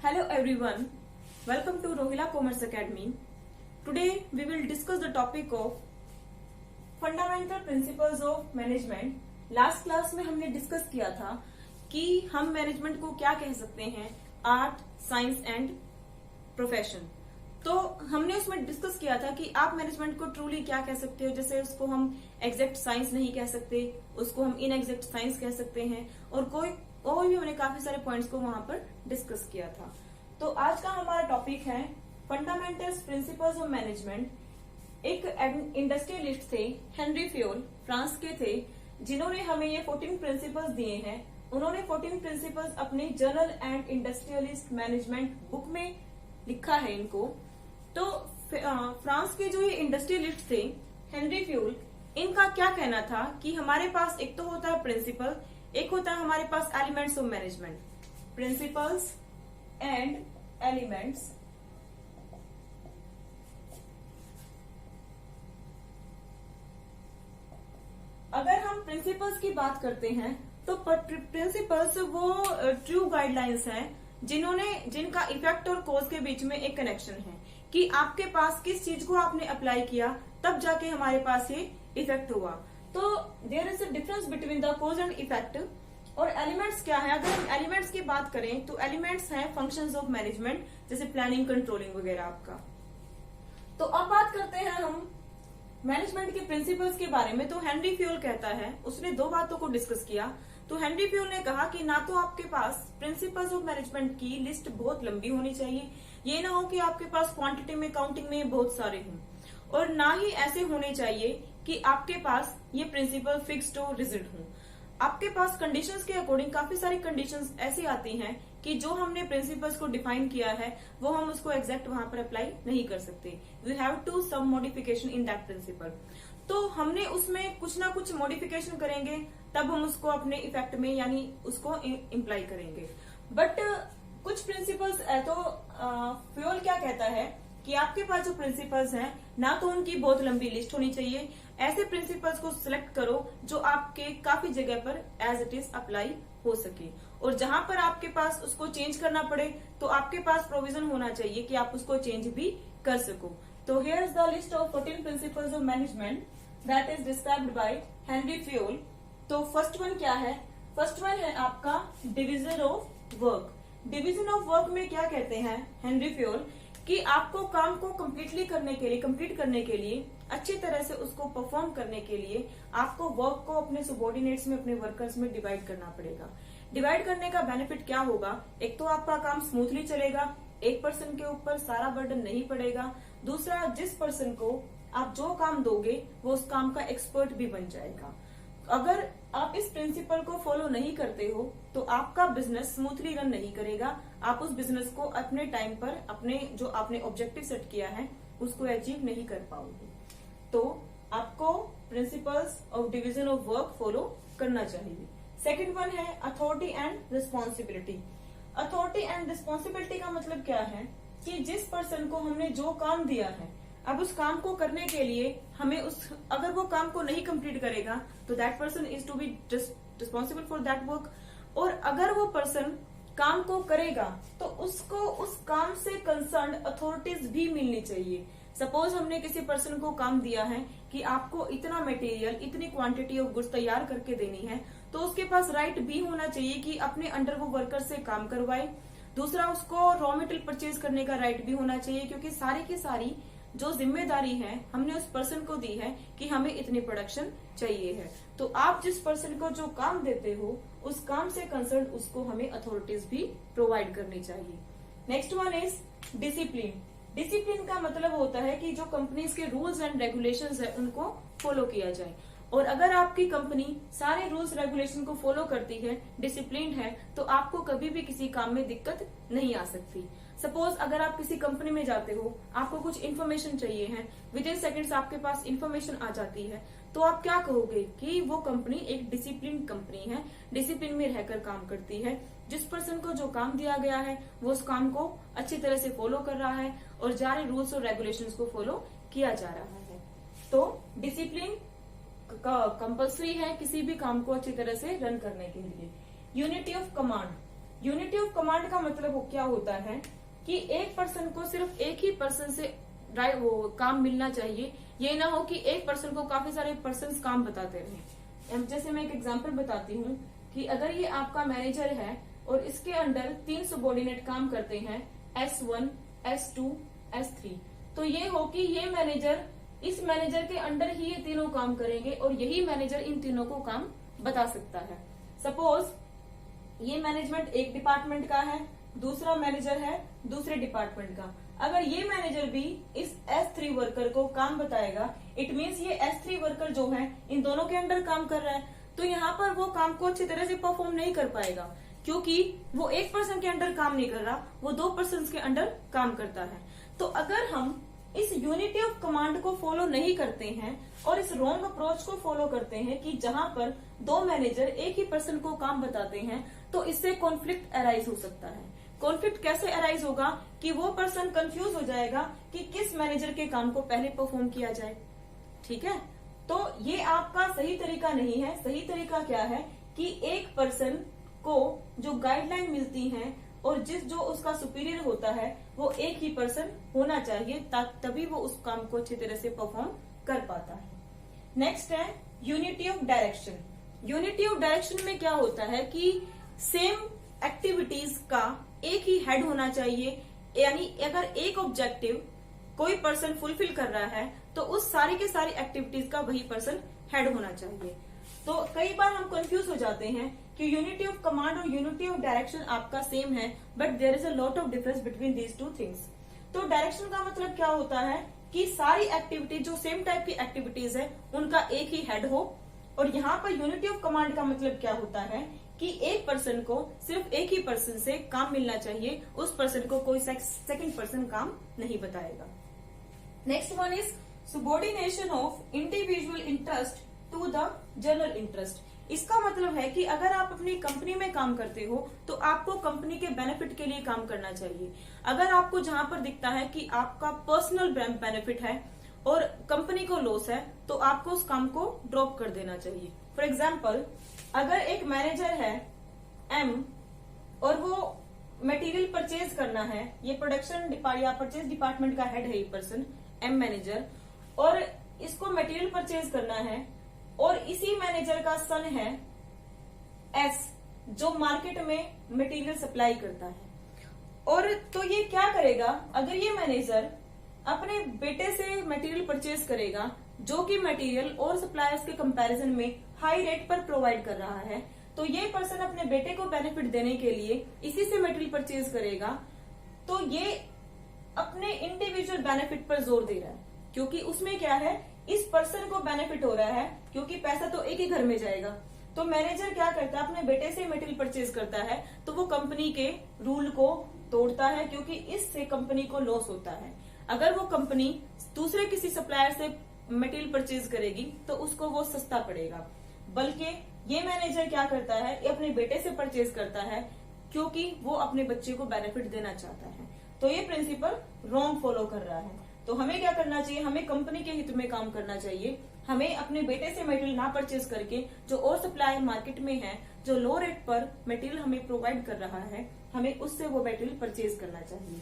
Hello everyone, welcome to Rohila Commerce Academy. Today we will discuss the topic of Fundamental Principles of Management. Last class में हमने discuss किया था कि हम management को क्या कह सकते हैं, आर्ट, साइंस एंड प्रोफेशन। तो हमने उसमें डिस्कस किया था कि आप मैनेजमेंट को ट्रूली क्या कह सकते हो। जैसे उसको हम एग्जैक्ट साइंस नहीं कह सकते, उसको हम इनएग्जैक्ट साइंस कह सकते हैं, और कोई भी हमने काफी सारे पॉइंट्स को वहां पर डिस्कस किया था। तो आज का हमारा टॉपिक है फंडामेंटल प्रिंसिपल्स ऑफ मैनेजमेंट। एक इंडस्ट्रियलिस्ट थे, हेनरी फ्योल, फ्रांस के थे, जिन्होंने हमें ये 14 प्रिंसिपल्स दिए हैं। उन्होंने 14 प्रिंसिपल्स अपनी journal and industrialist management book में लिखा है इनको। तो फ्रांस के जो ये इंडस्ट्रियलिस्ट थे, हेनरी फ्यूल, इनका क्या कहना था कि हमारे पास एक तो होता है प्रिंसिपल, एक होता है हमारे पास elements of management. Principles and elements. अगर हम प्रिंसिपल्स की बात करते हैं तो प्रिंसिपल्स वो ट्रू गाइडलाइंस हैं जिनका इफेक्ट और कॉज के बीच में एक कनेक्शन है कि आपके पास किस चीज को आपने अप्लाई किया तब जाके हमारे पास ये इफेक्ट हुआ। तो there is a difference between the cause and effect. और एलिमेंट्स क्या है, अगर हम एलिमेंट्स की बात करें तो एलिमेंट्स हैं फंक्शंस ऑफ मैनेजमेंट, जैसे प्लानिंग, कंट्रोलिंग वगैरह आपका। तो अब बात करते हैं हम मैनेजमेंट के प्रिंसिपल्स के बारे में। तो हेनरी फ्यूल कहता है, उसने दो बातों को डिस्कस किया। तो हेनरी फ्यूल ने कहा कि ना तो आपके पास प्रिंसिपल्स ऑफ मैनेजमेंट की लिस्ट बहुत लंबी होनी चाहिए, ये ना हो कि आपके पास क्वांटिटी में, काउंटिंग में बहुत सारे हों, और ना ही ऐसे होने चाहिए कि आपके पास ये प्रिंसिपल फिक्स्ड हो, रिजिड हो। आपके पास कंडीशंस के अकॉर्डिंग काफी सारी कंडीशंस ऐसी आती हैं कि जो हमने प्रिंसिपल्स को डिफाइन किया है वो हम उसको एग्जैक्ट वहां पर अप्लाई नहीं कर सकते। We have to some modification in that principle. तो हमने उसमें कुछ ना कुछ मॉडिफिकेशन करेंगे, तब हम उसको अपने इफेक्ट में यानी उसको इम्प्लाई करेंगे। बट कुछ प्रिंसिपल्स तो फ्यूल क्या कहता है कि आपके पास जो प्रिंसिपल्स हैं ना तो उनकी बहुत लंबी लिस्ट होनी चाहिए, ऐसे प्रिंसिपल्स को सिलेक्ट करो जो आपके काफी जगह पर एज इट इज अप्लाई हो सके, और जहां पर आपके पास उसको चेंज करना पड़े तो आपके पास प्रोविजन होना चाहिए कि आप उसको चेंज भी कर सको। तो here is the list of 14 principles of management that is described by Henry fuel. तो फर्स्ट वन क्या है? फर्स्ट वन है आपका division of work. Division of work में क्या कहते हैं हेनरी फ्यूल कि आपको काम को कंप्लीट करने के लिए अच्छी तरह से उसको परफॉर्म करने के लिए आपको वर्क को अपने सबॉर्डिनेट्स में, अपने वर्कर्स में डिवाइड करना पड़ेगा। डिवाइड करने का बेनिफिट क्या होगा? एक तो आपका काम स्मूथली चलेगा, एक पर्सन के ऊपर सारा बर्डन नहीं पड़ेगा। दूसरा, जिस पर्सन को आप जो काम दोगे वो उस काम का एक्सपर्ट भी बन जाएगा। अगर आप इस प्रिंसिपल को फॉलो नहीं करते हो तो आपका बिजनेस स्मूथली रन नहीं करेगा, आप उस बिजनेस को अपने टाइम पर अपने जो आपने ऑब्जेक्टिव सेट किया है उसको अचीव नहीं कर पाओगे। तो आपको principles of division of work follow करना चाहिए। सेकंड वन है authority and responsibility. Authority and responsibility का मतलब क्या है कि जिस पर्सन को हमने जो काम दिया है, अब उस काम को करने के लिए हमें अगर वो काम को नहीं कंप्लीट करेगा तो that person is to be responsible for that work. और अगर वो पर्सन काम को करेगा तो उसको उस काम से कंसर्न अथॉरिटीज भी मिलनी चाहिए। सपोज हमने किसी पर्सन को काम दिया है कि आपको इतना मटेरियल, इतनी क्वांटिटी ऑफ गुड्स तैयार करके देनी है, तो उसके पास राइट भी होना चाहिए कि अपने अंडर वो वर्कर से काम करवाए। दूसरा, उसको रॉ मटेरियल परचेज करने का राइट भी होना चाहिए, क्योंकि सारी की सारी जो जिम्मेदारी है हमने उस पर्सन को दी है कि हमें इतनी प्रोडक्शन चाहिए है। तो आप जिस पर्सन को जो काम देते हो उस काम से कंसर्न उसको हमें अथॉरिटीज भी प्रोवाइड करनी चाहिए। Next one is discipline. Discipline का मतलब होता है कि जो कंपनीज के रूल्स एंड रेगुलेशंस है उनको फॉलो किया जाए। और अगर आपकी कंपनी सारे रूल्स रेगुलेशन को फॉलो करती है, डिसिप्लिन है, तो आपको कभी भी किसी काम में दिक्कत नहीं आ सकती। सपोज अगर आप किसी कंपनी में जाते हो, आपको कुछ इन्फॉर्मेशन चाहिए है, विद इन सेकेंड्स आपके पास इन्फॉर्मेशन आ जाती है, तो आप क्या कहोगे कि वो कंपनी एक डिसिप्लिन कंपनी है, डिसिप्लिन में रहकर काम करती है। जिस पर्सन को जो काम दिया गया है वो उस काम को अच्छी तरह से फॉलो कर रहा है और सारे रूल्स और रेगुलेशंस को फॉलो किया जा रहा है। तो डिसिप्लिन कंपल्सरी है किसी भी काम को अच्छी तरह से रन करने के लिए। Unity of command. Unity of command का मतलब क्या होता है कि एक पर्सन को सिर्फ एक ही पर्सन से वो काम मिलना चाहिए। ये ना हो कि एक पर्सन को काफी सारे पर्सन काम बताते रहे। जैसे मैं एक एग्जांपल बताती हूँ कि अगर ये आपका मैनेजर है और इसके अंडर 3 सबॉर्डिनेट काम करते हैं, S1, S2, S3, तो ये हो कि ये मैनेजर इस मैनेजर के अंडर ही ये तीनों काम करेंगे और यही मैनेजर इन तीनों को काम बता सकता है। सपोज ये मैनेजमेंट एक डिपार्टमेंट का है, दूसरा मैनेजर है दूसरे डिपार्टमेंट का। अगर ये मैनेजर भी इस S3 वर्कर को काम बताएगा, इट मीन्स ये S3 वर्कर जो है इन दोनों के अंडर काम कर रहा है, तो यहाँ पर वो काम को अच्छी तरह से परफॉर्म नहीं कर पाएगा, क्योंकि वो एक पर्सन के अंडर काम नहीं कर रहा, वो 2 पर्सन के अंडर काम करता है। तो अगर हम इस यूनिटी ऑफ कमांड को फॉलो नहीं करते हैं और इस रॉन्ग अप्रोच को फॉलो करते हैं कि जहां पर 2 मैनेजर एक ही पर्सन को काम बताते हैं, तो इससे कॉन्फ्लिक्ट अराइज हो सकता है। कॉन्फ्लिक्ट कैसे अराइज होगा कि वो पर्सन कंफ्यूज हो जाएगा कि किस मैनेजर के काम को पहले परफॉर्म किया जाए। ठीक है, तो ये आपका सही तरीका नहीं है। सही तरीका क्या है कि एक पर्सन को जो गाइडलाइन मिलती है और जो उसका सुपीरियर होता है वो एक ही पर्सन होना चाहिए, तभी वो उस काम को अच्छी तरह से परफॉर्म कर पाता है। नेक्स्ट है unity of direction. Unity of direction में क्या होता है कि सेम एक्टिविटीज का एक ही हेड होना चाहिए, यानी अगर एक ऑब्जेक्टिव कोई पर्सन फुलफिल कर रहा है तो उस सारी के सारी एक्टिविटीज का वही पर्सन हेड होना चाहिए। तो कई बार हम कंफ्यूज हो जाते हैं कि यूनिटी ऑफ कमांड और यूनिटी ऑफ डायरेक्शन आपका सेम है, but there is a lot of difference between these 2 things. तो डायरेक्शन का मतलब क्या होता है कि सारी एक्टिविटी जो सेम टाइप की एक्टिविटीज है उनका एक ही हेड हो, और यहाँ पर यूनिटी ऑफ कमांड का मतलब क्या होता है कि एक पर्सन को सिर्फ एक ही पर्सन से काम मिलना चाहिए, उस पर्सन को कोई सेकंड पर्सन काम नहीं बताएगा। Next one is subordination of individual interest to the general interest. इसका मतलब है कि अगर आप अपनी कंपनी में काम करते हो तो आपको कंपनी के बेनिफिट के लिए काम करना चाहिए। अगर आपको जहां पर दिखता है कि आपका पर्सनल बेनिफिट है और कंपनी को लॉस है, तो आपको उस काम को ड्रॉप कर देना चाहिए। फॉर एग्जाम्पल, अगर एक मैनेजर है M और वो मटेरियल परचेज करना है, ये प्रोडक्शन या परचेज डिपार्टमेंट का हेड है ये पर्सन M मैनेजर, और इसको मटेरियल परचेज करना है, और इसी मैनेजर का सन है S जो मार्केट में मटेरियल सप्लाई करता है। और तो ये क्या करेगा, अगर ये मैनेजर अपने बेटे से मटेरियल परचेज करेगा जो कि मटेरियल और सप्लायर्स के कंपैरिजन में हाई रेट पर प्रोवाइड कर रहा है, तो ये पर्सन अपने बेटे को बेनिफिट देने के लिए इसी से मटेरियल परचेज करेगा। तो ये अपने इंडिविजुअल बेनिफिट पर जोर दे रहा है, क्योंकि उसमें क्या है, इस पर्सन को बेनिफिट हो रहा है, क्योंकि पैसा तो एक ही घर में जाएगा। तो मैनेजर क्या करता है, अपने बेटे से मटेरियल परचेज करता है, तो वो कंपनी के रूल को तोड़ता है, क्योंकि इससे कंपनी को लॉस होता है। अगर वो कंपनी दूसरे किसी सप्लायर से मटेरियल परचेज करेगी तो उसको वो सस्ता पड़ेगा, बल्कि ये मैनेजर क्या करता है, ये अपने बेटे से परचेज करता है क्योंकि वो अपने बच्चे को बेनिफिट देना चाहता है। तो ये प्रिंसिपल रॉन्ग फॉलो कर रहा है। तो हमें क्या करना चाहिए, हमें कंपनी के हित में काम करना चाहिए। हमें अपने बेटे से मटेरियल ना परचेज करके जो और सप्लायर मार्केट में है, जो लो रेट पर मटेरियल हमें प्रोवाइड कर रहा है, हमें उससे वो मटेरियल परचेज करना चाहिए।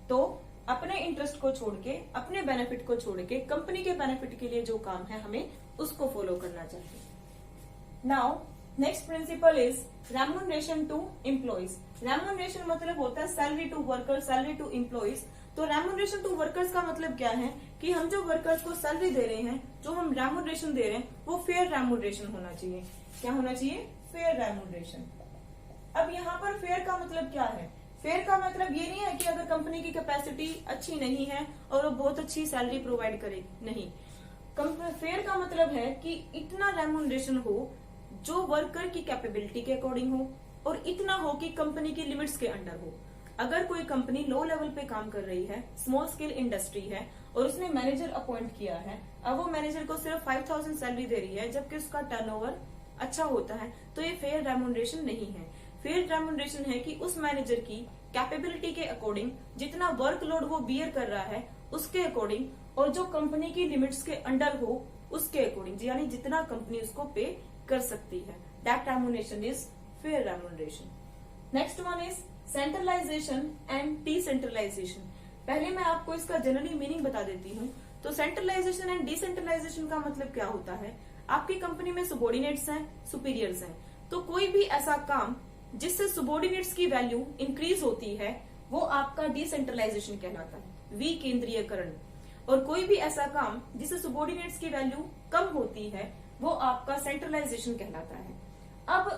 तो अपने इंटरेस्ट को छोड़ के, अपने बेनिफिट को छोड़ के कंपनी के बेनिफिट के लिए जो काम है हमें उसको फॉलो करना चाहिए। Now next principle is remuneration to employees. Remuneration मतलब होता है salary to worker, salary to employees. तो रेम्यूनरेशन टू वर्कर्स का मतलब क्या है कि हम जो वर्कर्स को सैलरी दे रहे हैं, जो हम रेम्यूनरेशन दे रहे हैं, वो फेयर रेम्यूनरेशन होना चाहिए। क्या होना चाहिए, फेयर रेम्यूनरेशन। अब यहाँ पर फेयर का मतलब क्या है, फेयर का मतलब ये नहीं है कि अगर कंपनी की कैपेसिटी अच्छी नहीं है और वो बहुत अच्छी सैलरी प्रोवाइड करेगी, नहीं। फेयर का मतलब है कि इतना रेम्यूनरेशन हो जो वर्कर की कैपेबिलिटी के अकॉर्डिंग हो, और इतना हो कि कंपनी की लिमिट्स के अंडर हो। अगर कोई कंपनी लो लेवल पे काम कर रही है, स्मॉल स्केल इंडस्ट्री है, और उसने मैनेजर अपॉइंट किया है, अब वो मैनेजर को सिर्फ 5000 सैलरी दे रही है जबकि उसका टर्नओवर अच्छा होता है, तो ये फेयर रेम्यूनरेशन नहीं है। फेयर रेम्यूनरेशन है कि उस मैनेजर की कैपेबिलिटी के अकॉर्डिंग जितना वर्कलोड वो बियर कर रहा है उसके अकॉर्डिंग, और जो कंपनी की लिमिट्स के अंडर हो उसके अकॉर्डिंग, यानी जितना कंपनी उसको पे कर सकती है। That remuneration is fair remuneration. Next one is centralization and decentralization. पहले मैं आपको इसका जनरली मीनिंग बता देती हूँ। तो सेंट्रलाइजेशन एंड डिसेंट्रलाइजेशन का मतलब क्या होता है, आपकी कंपनी में सबॉर्डिनेट्स हैं, सुपीरियर्स हैं, तो कोई भी ऐसा काम जिससे सबॉर्डिनेट्स की वैल्यू इंक्रीज होती है वो आपका डिसेंट्रलाइजेशन कहलाता है, विकेंद्रीयकरण। और कोई भी ऐसा काम जिससे सबॉर्डिनेट्स की वैल्यू कम होती है वो आपका सेंट्रलाइजेशन कहलाता है। अब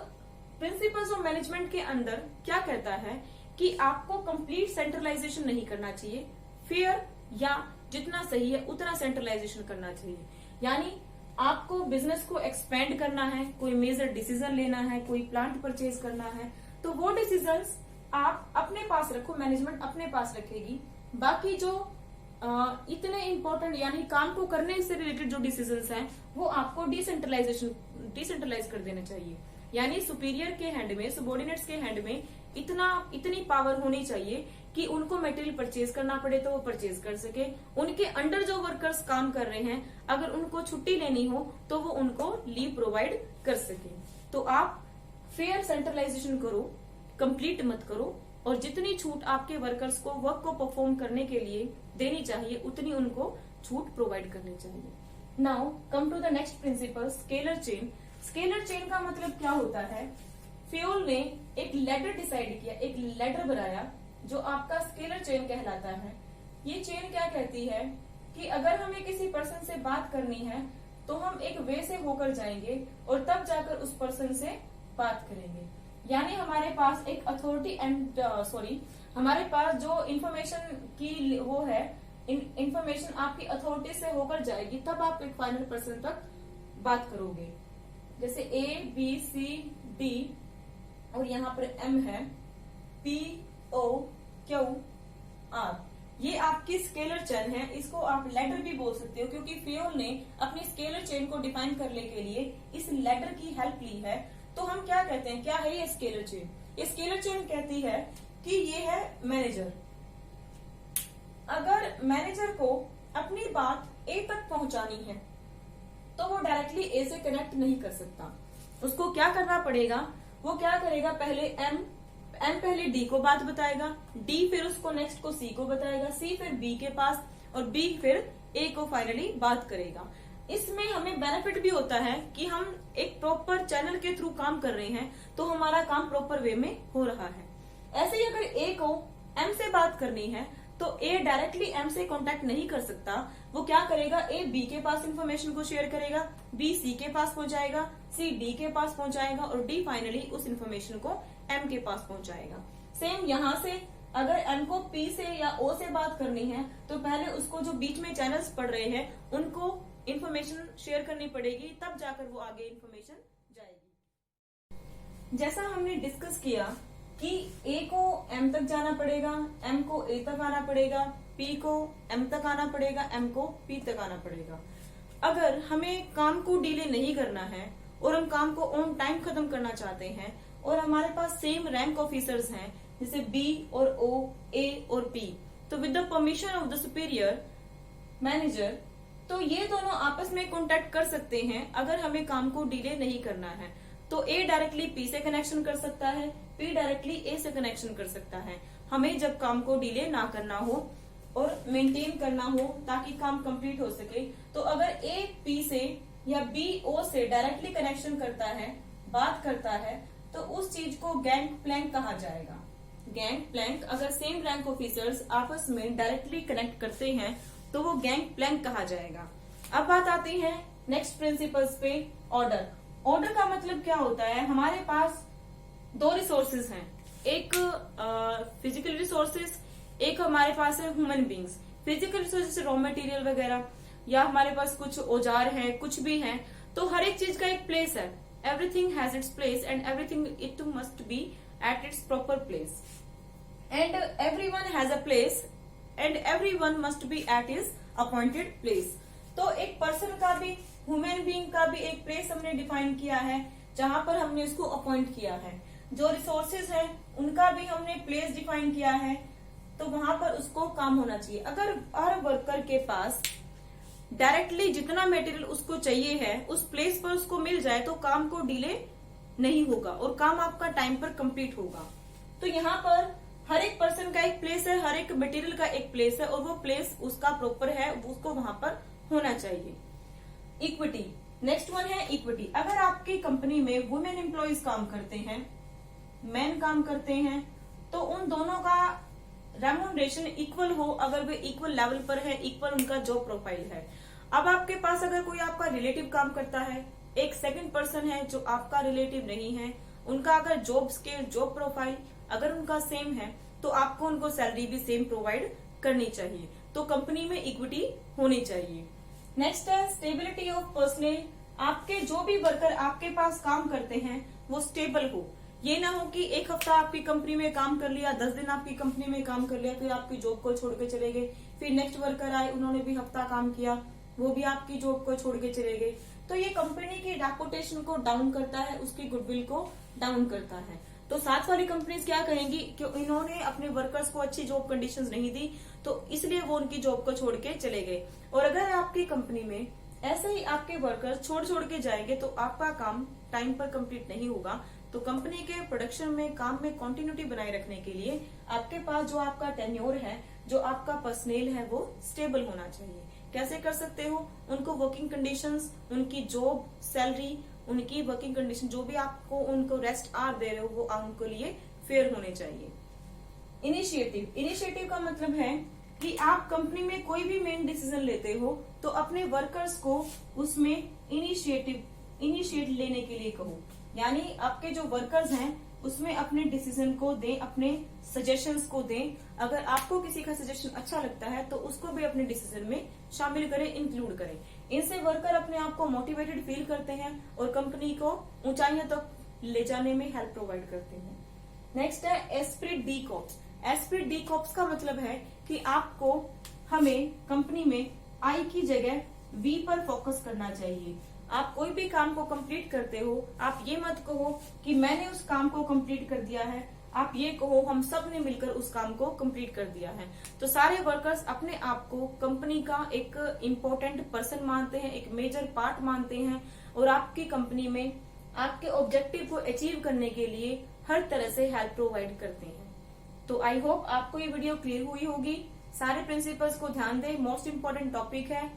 प्रिंसिपल्स ऑफ मैनेजमेंट के अंदर क्या कहता है कि आपको कंप्लीट सेंट्रलाइजेशन नहीं करना चाहिए, फेयर या जितना सही है उतना सेंट्रलाइजेशन करना चाहिए। यानी आपको बिजनेस को एक्सपेंड करना है, कोई मेजर डिसीजन लेना है, कोई प्लांट परचेज करना है, तो वो डिसीजंस आप अपने पास रखो, मैनेजमेंट अपने पास रखेगी। बाकी जो इतने इंपॉर्टेंट यानी काम को करने से रिलेटेड जो डिसीजंस हैं वो आपको डिसेंट्रलाइज कर देना चाहिए। यानी सुपीरियर के हैंड में, सबॉर्डिनेट्स के हैंड में इतनी पावर होनी चाहिए कि उनको मटेरियल परचेज करना पड़े तो वो परचेज कर सके। उनके अंडर जो वर्कर्स काम कर रहे हैं अगर उनको छुट्टी लेनी हो तो वो उनको लीव प्रोवाइड कर सके। तो आप फेयर सेंट्रलाइजेशन करो, कंप्लीट मत करो, और जितनी छूट आपके वर्कर्स को वर्क को परफॉर्म करने के लिए देनी चाहिए उतनी उनको छूट प्रोवाइड करनी चाहिए। Now come to the next principle, scalar chain. Scalar chain का मतलब क्या होता है, फ्यूल ने एक लैडर डिसाइड किया, एक लैडर बनाया जो आपका स्केलर चेन कहलाता है। ये चेन क्या कहती है कि अगर हमें किसी पर्सन से बात करनी है तो हम एक वे से होकर जाएंगे और तब जाकर उस पर्सन से बात करेंगे। यानी हमारे पास एक अथॉरिटी एंड हमारे पास जो इंफॉर्मेशन की वो है, इंफॉर्मेशन आपकी अथॉरिटी से होकर जाएगी तब आप एक फाइनल पर्सन तक बात करोगे। जैसे ए बी सी डी और यहाँ पर एम है, पी ओ क्यू आर, ये आपकी स्केलर चेन है। इसको आप लैडर भी बोल सकते हो क्योंकि फ्यूल ने अपनी स्केलर चेन को डिफाइन करने के लिए इस लैडर की हेल्प ली है। तो हम क्या कहते हैं, क्या है ये स्केलर चेन? ये स्केलर चेन कहती है कि ये है मैनेजर। अगर मैनेजर को अपनी बात ए तक पहुंचानी है तो वो डायरेक्टली ए से कनेक्ट नहीं कर सकता। उसको क्या करना पड़ेगा, वो क्या करेगा, पहले एम पहले डी को बात बताएगा, डी फिर उसको नेक्स्ट को सी को बताएगा, सी फिर बी के पास और बी फिर ए को फाइनली बात करेगा। इसमें हमें बेनिफिट भी होता है कि हम एक प्रॉपर चैनल के थ्रू काम कर रहे हैं तो हमारा काम प्रॉपर वे में हो रहा है। ऐसे ही अगर ए को एम से बात करनी है तो ए डायरेक्टली एम से कांटेक्ट नहीं कर सकता। वो क्या करेगा, ए बी के पास इंफॉर्मेशन को शेयर करेगा, बी सी के पास पहुंचाएगा, सी डी के पास पहुंचाएगा और डी फाइनली उस इंफॉर्मेशन को एम के पास पहुंचाएगा। सेम यहाँ से अगर एम को पी से या ओ से बात करनी है तो पहले उसको जो बीच में चैनल्स पड़ रहे हैं उनको इंफॉर्मेशन शेयर करनी पड़ेगी, तब जाकर वो आगे इंफॉर्मेशन जाएगी। जैसा हमने डिस्कस किया कि ए को एम तक जाना पड़ेगा, एम को ए तक आना पड़ेगा, पी को एम तक आना पड़ेगा, एम को पी तक आना पड़ेगा। अगर हमें काम को डिले नहीं करना है और हम काम को ऑन टाइम खत्म करना चाहते हैं और हमारे पास सेम रैंक ऑफिसर्स हैं जैसे बी और ओ, ए और पी, तो with the permission of the superior manager तो ये दोनों आपस में कांटेक्ट कर सकते हैं। अगर हमें काम को डिले नहीं करना है तो ए डायरेक्टली पी से कनेक्शन कर सकता है, पी डायरेक्टली ए से कनेक्शन कर सकता है। हमें जब काम को डिले ना करना हो और मेंटेन करना हो ताकि काम कंप्लीट हो सके, तो अगर ए पी से या बी ओ से डायरेक्टली कनेक्शन करता है, बात करता है, तो उस चीज को गैंग प्लैंक कहा जाएगा। गैंग प्लैंक, अगर सेम रैंक ऑफिसर्स आपस में डायरेक्टली कनेक्ट करते हैं तो वो गैंग प्लैंक कहा जाएगा। अब बात आती है नेक्स्ट प्रिंसिपल्स पे, ऑर्डर। ऑर्डर का मतलब क्या होता है, हमारे पास दो रिसोर्सेज हैं, एक फिजिकल रिसोर्सेज, एक हमारे पास है human beings. Physical resources raw material वगैरह या हमारे पास कुछ औजार है, कुछ भी है, तो हर एक चीज का एक प्लेस है। Everything has its place and everything it must be at its proper place and everyone has a place and everyone must be at his appointed place. तो एक पर्सन का भी, ह्यूमन बीइंग का भी एक प्लेस हमने define किया है जहां पर हमने उसको अपॉइंट किया है। जो रिसोर्सेज है उनका भी हमने प्लेस डिफाइन किया है, तो वहां पर उसको काम होना चाहिए। अगर हर वर्कर के पास डायरेक्टली जितना मटेरियल उसको चाहिए है उस प्लेस पर उसको मिल जाए तो काम को डिले नहीं होगा और काम आपका टाइम पर कंप्लीट होगा। तो यहाँ पर हर एक पर्सन का एक प्लेस है, हर एक मटेरियल का एक प्लेस है, और वो प्लेस उसका प्रॉपर है, उसको वहां पर होना चाहिए। इक्विटी, नेक्स्ट वन है इक्विटी। अगर आपकी कंपनी में वुमेन एम्प्लॉयज काम करते हैं, मेन काम करते हैं, तो उन दोनों का रेम्यूनरेशन इक्वल हो, अगर वे इक्वल लेवल पर है, इक्वल उनका जॉब प्रोफाइल है। अब आपके पास अगर कोई आपका रिलेटिव काम करता है, एक सेकंड पर्सन है जो आपका रिलेटिव नहीं है, उनका अगर जॉब स्केल, जॉब प्रोफाइल अगर उनका सेम है, तो आपको उनको सैलरी भी सेम प्रोवाइड करनी चाहिए। तो कंपनी में इक्विटी होनी चाहिए। नेक्स्ट है स्टेबिलिटी ऑफ पर्सनल। आपके जो भी वर्कर आपके पास काम करते हैं वो स्टेबल हो। ये ना हो कि एक हफ्ता आपकी कंपनी में काम कर लिया, 10 दिन आपकी कंपनी में काम कर लिया, फिर आपकी जॉब को छोड़ के चले गए, फिर नेक्स्ट वर्कर आए, उन्होंने भी हफ्ता काम किया, वो भी आपकी जॉब को छोड़ के चले गए। तो ये कंपनी की रेपुटेशन को डाउन करता है, उसकी गुडविल को डाउन करता है। तो साथ वाली कंपनीज क्या कहेंगी कि इन्होंने अपने वर्कर्स को अच्छी जॉब कंडीशंस नहीं दी, तो इसलिए वो उनकी जॉब को छोड़ के चले गए। और अगर आपकी कंपनी में ऐसे ही आपके वर्कर्स छोड़ के जाएंगे, तो आपका काम टाइम पर कंप्लीट नहीं होगा। तो कंपनी के प्रोडक्शन में, काम में कंटिन्यूटी बनाए रखने के लिए आपके पास जो आपका टेन्योर है, जो आपका पर्सनल है, वो स्टेबल होना चाहिए। कैसे कर सकते हो? उनको वर्किंग कंडीशंस, उनकी जॉब, सैलरी, उनकी वर्किंग कंडीशन, जो भी आपको उनको रेस्ट आवर दे रहे हो, वो उनको लिए फेयर होने चाहिए। इनिशिएटिव, इनिशिएटिव का मतलब है कि आप कंपनी में कोई भी मेन डिसीजन लेते हो, तो अपने वर्कर्स को उसमें इनिशिएट लेने के लिए कहो। यानी आपके जो वर्कर्स हैं उसमें अपने डिसीजन को दें, अपने सजेशंस को दें। अगर आपको किसी का सजेशन अच्छा लगता है तो उसको भी अपने डिसीजन में शामिल करें, इंक्लूड करें। इनसे वर्कर अपने आप को मोटिवेटेड फील करते हैं और कंपनी को ऊंचाइयों तक ले जाने में हेल्प प्रोवाइड करते हैं। नेक्स्ट है Spirit D corps. Spirit D corps का मतलब है कि आपको, हमें कंपनी में आई की जगह वी पर फोकस करना चाहिए। आप कोई भी काम को कंप्लीट करते हो, आप ये मत कहो कि मैंने उस काम को कंप्लीट कर दिया है, आप ये कहो हम सब ने मिलकर उस काम को कंप्लीट कर दिया है। तो सारे वर्कर्स अपने आप को कंपनी का एक इम्पोर्टेंट पर्सन मानते हैं, एक मेजर पार्ट मानते हैं, और आपकी कंपनी में आपके ऑब्जेक्टिव को अचीव करने के लिए हर तरह से हेल्प प्रोवाइड करते हैं। तो आई होप आपको ये वीडियो क्लियर हुई होगी। सारे प्रिंसिपल्स को ध्यान दें, मोस्ट इम्पोर्टेंट टॉपिक है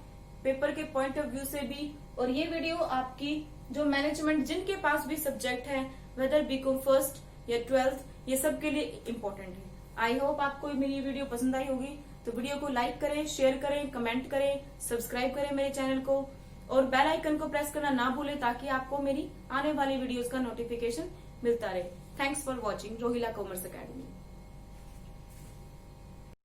पेपर के पॉइंट ऑफ व्यू से भी। और ये वीडियो आपकी जो मैनेजमेंट, जिनके पास भी सब्जेक्ट है, वेदर बीकॉम फर्स्ट या 12th, ये सब के लिए इम्पोर्टेंट है। आई होप आपको मेरी वीडियो पसंद आई होगी। तो वीडियो को लाइक करें, शेयर करें, कमेंट करें, सब्सक्राइब करें मेरे चैनल को, और बेल आइकन को प्रेस करना ना भूलें, ताकि आपको मेरी आने वाली वीडियोस का नोटिफिकेशन मिलता रहे। Thanks for watching Rohila Commerce academy.